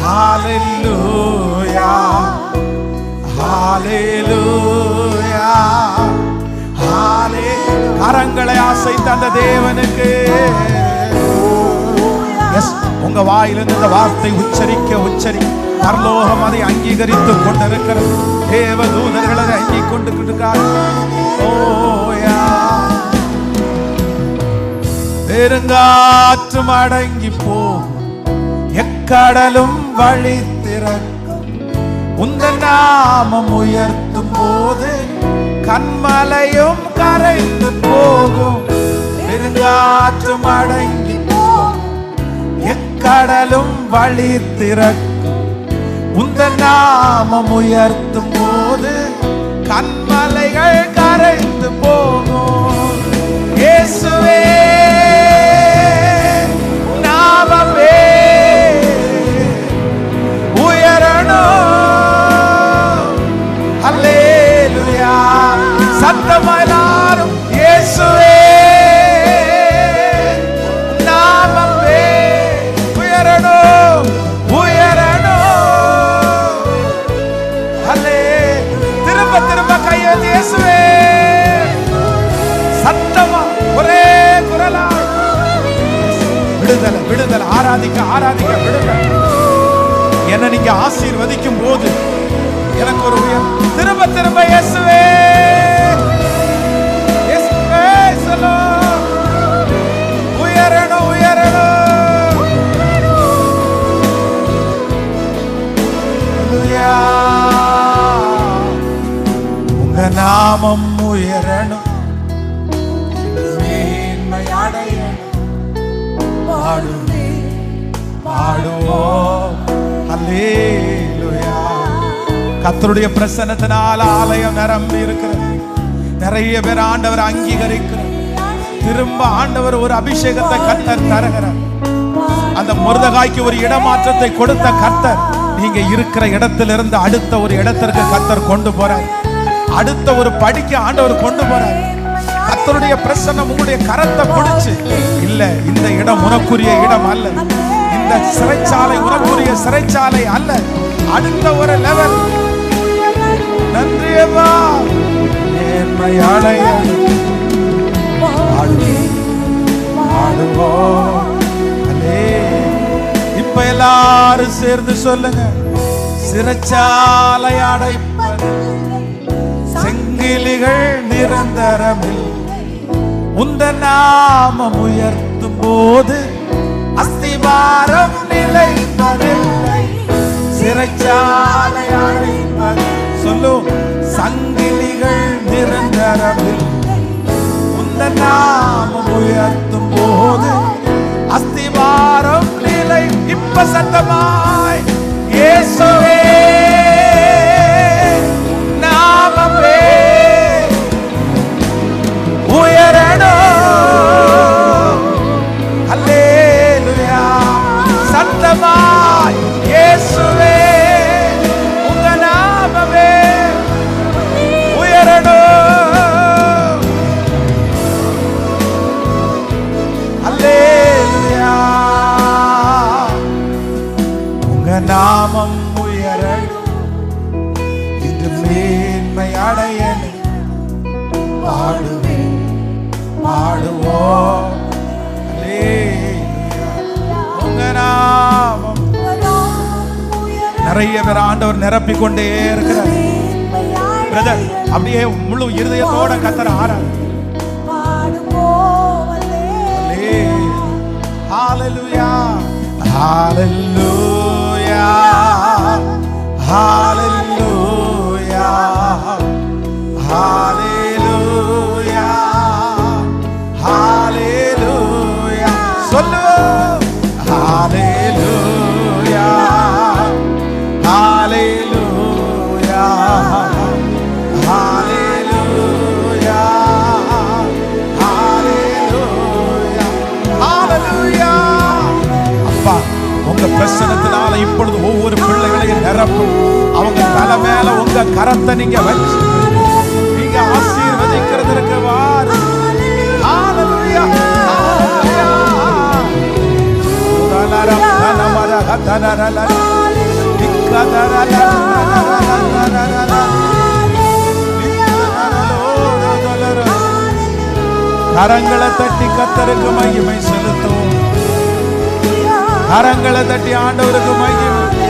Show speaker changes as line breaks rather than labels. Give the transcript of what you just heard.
ஹalleluya ஹalleluya ஹalleluya. கரங்களை அசைத்த அந்த தேவனுக்கு உங்க வாயிலிருந்து இந்த வார்த்தை உச்சரிக்க பரலோகம் அதை அங்கீகரித்து கொண்டிருக்கிறது. தேவ தூதர்கள் அதை அங்கீகரித்து கொண்டிருக்கிறார்கள். பெருங்காற்றும் அடங்கி போகும், எக்கடலும் வழி திறக்கும், உந்தன் நாமம் உயர்த்தும் போது கன்மலையும் கரைந்து போகும். பெருங்காற்றும் அடங்கி போகும், எக்கடலும் வழி திறக்கும், உந்தன் நாமம் உயர்த்தும் போது கன்மலைகள் கரைந்து போகும். இயேசுவே நாமமே உயரணும். ஹல்லேலூயா. சத்தமா எல்லாரும் இயேசுவே நாமமே உயரணும் உயரணும். ஹல்லே திரும்ப திரும்ப கையை இயேசுவே சத்தமா ஒரே குரலா விடுதலை விடுதலை. ஆராதிக்க ஆராதிக்க விடுதலை. என்ன நீங்க ஆசீர்வதிக்கும் போது எனக்கு ஒரு திரும்ப திரும்ப இயேசுவே இயேசுவே சொல்லும் உயரணும் உயரணும். உங்க நாமம் உயரணும், மேன்மை அடையணும். பாடுவோம் ஹல்லேலூயா. கர்த்தருடைய பிரசன்னத்தினால் ஆலயம் நிரம்பி இருக்கிறது. நிறைய பேர் ஆண்டவர் அங்கீகரிக்கிறார். திரும்ப ஆண்டவர் ஒரு அபிஷேகத்தை கர்த்தர் தருகிறார். அந்த மொர்தெகாய்க்கு ஒரு இடமாற்றத்தை கொடுத்த கர்த்தர் நீங்க இருக்கிற இடத்திலிருந்து அடுத்த ஒரு இடத்திற்கு கர்த்தர் கொண்டு போறார். அடுத்த ஒரு படிக்கு ஆண்டவர் கொண்டு போறார். கர்த்தருடைய பிரசன்னம் உங்களுடைய கரத்தை பிடிச்சு, இல்ல இந்த இடம் உனக்குரிய இடம் அல்ல, இந்த சிறைச்சாலை உனக்குரிய சிறைச்சாலை அல்ல, அடுத்த ஒரு லெவல். நன்றியவா நேர்மையாளைய இப்ப எல்லாரும் சேர்ந்து சொல்லுங்க. சிறைச்சாலை அடைப்பது செங்கிலிகள் நிரந்தரமில்லை, உந்தன் நாமம் உயர்த்தும் போது அஸ்திவாரம் நிலைப்பதில்லை. சிறைச்சாலை அடைப்பது சொல்லும் சங்கிலிகள் நிரந்தரமில்லை, உந்தன் நாமம் உயர்த்தும் போது அஸ்திவாரம் நிலை. இப்ப சத்தமாய் இயேசுவே நாமமே உயரணும். ஹல்லேலூயா. சத்தமாய் இயேசுவே உங்க நாமமே உயரணும். ஹல்லேலூயா. உங்க நாமம் உயரணும், இன்று மேன்மை அடையணும். பாடுவேன் பாடுவோம் உங்க நாமம். நிறைய பேர் ஆண்டவர் நிரப்பிக் கொண்டே இருக்கிறார். பிரதர் அப்படியே முழு இருதயத்தோட கர்த்தரை ஆராதிங்க. ஹalleluya ஹalleluya ஹalleluya ஹalleluya ஹalleluya. சொல்லு ஹalleluya ஹalleluya ஹalleluya ஹalleluya ஹalleluya. அப்பா உங்க பிரசன்னத்தினால இப்பொழுது ஒவ்வொரு பிள்ளைகளையும் நிரப்பும். அவங்க தலை மேல உங்க கரத்தை நீங்க வச்சு நீங்க ஆசீர்வதிக்கிறதுக்கு வாரு. ஹalleluya ஹalleluya. கரங்களை தட்டி கர்த்தருக்கு மகிமை செலுத்துவோம். கரங்களை தட்டி ஆண்டவருக்கு மகிமை.